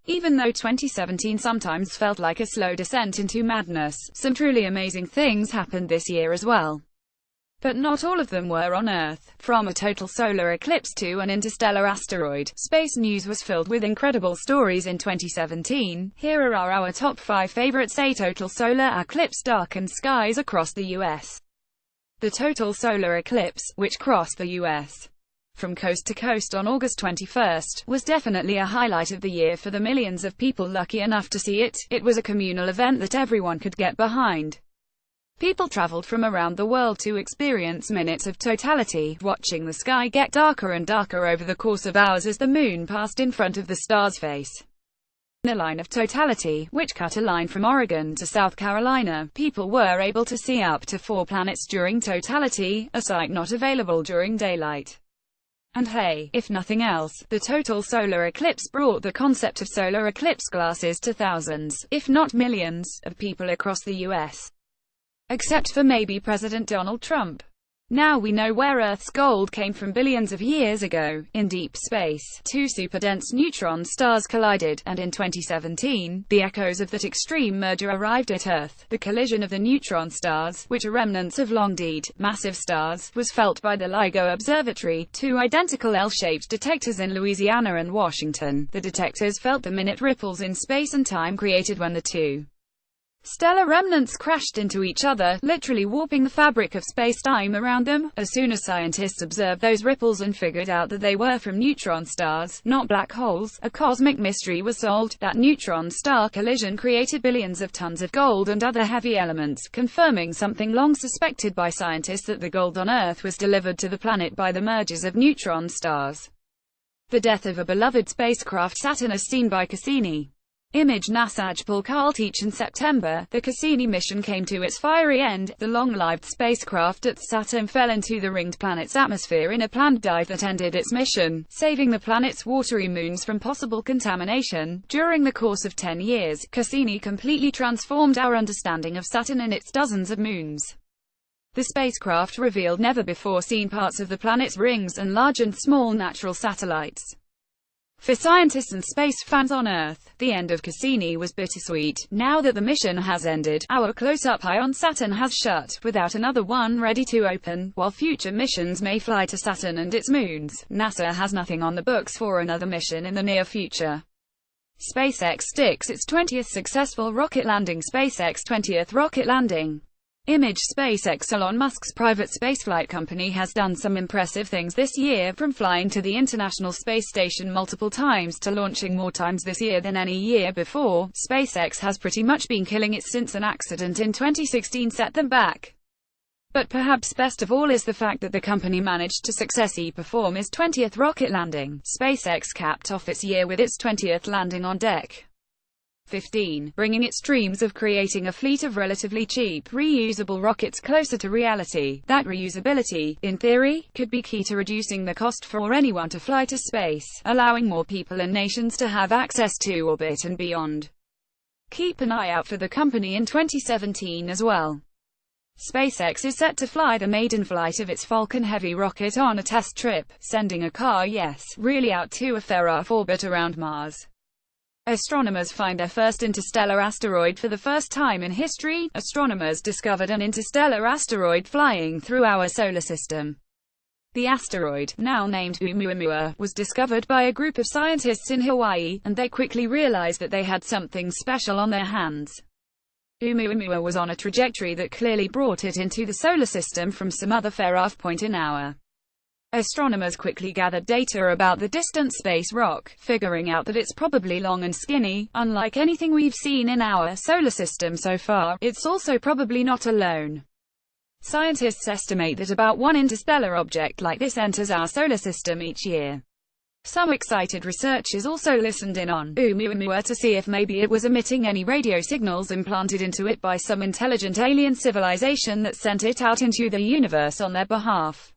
Even though 2017 sometimes felt like a slow descent into madness, some truly amazing things happened this year as well. But not all of them were on Earth. From a total solar eclipse to an interstellar asteroid, space news was filled with incredible stories in 2017. Here are our top 5 favorites. A total solar eclipse darkened skies across the US. The total solar eclipse, which crossed the US from coast to coast on August 21, was definitely a highlight of the year for the millions of people lucky enough to see it. It was a communal event that everyone could get behind. People traveled from around the world to experience minutes of totality, watching the sky get darker and darker over the course of hours as the moon passed in front of the star's face. In the line of totality, which cut a line from Oregon to South Carolina, people were able to see up to 4 planets during totality, a sight not available during daylight. And hey, if nothing else, the total solar eclipse brought the concept of solar eclipse glasses to thousands, if not millions, of people across the US. Except for maybe President Donald Trump. Now we know where Earth's gold came from. Billions of years ago, in deep space, 2 superdense neutron stars collided, and in 2017, the echoes of that extreme merger arrived at Earth. The collision of the neutron stars, which are remnants of long-dead, massive stars, was felt by the LIGO Observatory, 2 identical L-shaped detectors in Louisiana and Washington. The detectors felt the minute ripples in space and time created when the 2 stellar remnants crashed into each other, literally warping the fabric of space-time around them. As soon as scientists observed those ripples and figured out that they were from neutron stars, not black holes, a cosmic mystery was solved. That neutron star collision created billions of tons of gold and other heavy elements, confirming something long suspected by scientists, that the gold on Earth was delivered to the planet by the mergers of neutron stars. The death of a beloved spacecraft, Saturn, as seen by Cassini. Image NASA Paul Carl Teach. In September, the Cassini mission came to its fiery end. The long-lived spacecraft at Saturn fell into the ringed planet's atmosphere in a planned dive that ended its mission, saving the planet's watery moons from possible contamination. During the course of 10 years, Cassini completely transformed our understanding of Saturn and its dozens of moons. The spacecraft revealed never-before-seen parts of the planet's rings and large and small natural satellites. For scientists and space fans on Earth, the end of Cassini was bittersweet. Now that the mission has ended, our close-up eye on Saturn has shut, without another one ready to open. While future missions may fly to Saturn and its moons, NASA has nothing on the books for another mission in the near future. SpaceX sticks its 20th successful rocket landing. SpaceX 20th rocket landing. Image SpaceX. Elon Musk's private spaceflight company has done some impressive things this year, from flying to the International Space Station multiple times to launching more times this year than any year before. SpaceX has pretty much been killing it since an accident in 2016 set them back. But perhaps best of all is the fact that the company managed to successfully perform its 20th rocket landing. SpaceX capped off its year with its 20th landing on deck. 15. Bringing its dreams of creating a fleet of relatively cheap, reusable rockets closer to reality. That reusability, in theory, could be key to reducing the cost for anyone to fly to space, allowing more people and nations to have access to orbit and beyond. Keep an eye out for the company in 2017 as well. SpaceX is set to fly the maiden flight of its Falcon Heavy rocket on a test trip, sending a car, really out to a far-off orbit around Mars. Astronomers find their first interstellar asteroid for the first time in history. Astronomers discovered an interstellar asteroid flying through our solar system. The asteroid, now named Oumuamua, was discovered by a group of scientists in Hawaii, and they quickly realized that they had something special on their hands. Oumuamua was on a trajectory that clearly brought it into the solar system from some other far-off point in our. Astronomers quickly gathered data about the distant space rock, figuring out that it's probably long and skinny. Unlike anything we've seen in our solar system so far, it's also probably not alone. Scientists estimate that about 1 interstellar object like this enters our solar system each year. Some excited researchers also listened in on Oumuamua to see if maybe it was emitting any radio signals implanted into it by some intelligent alien civilization that sent it out into the universe on their behalf.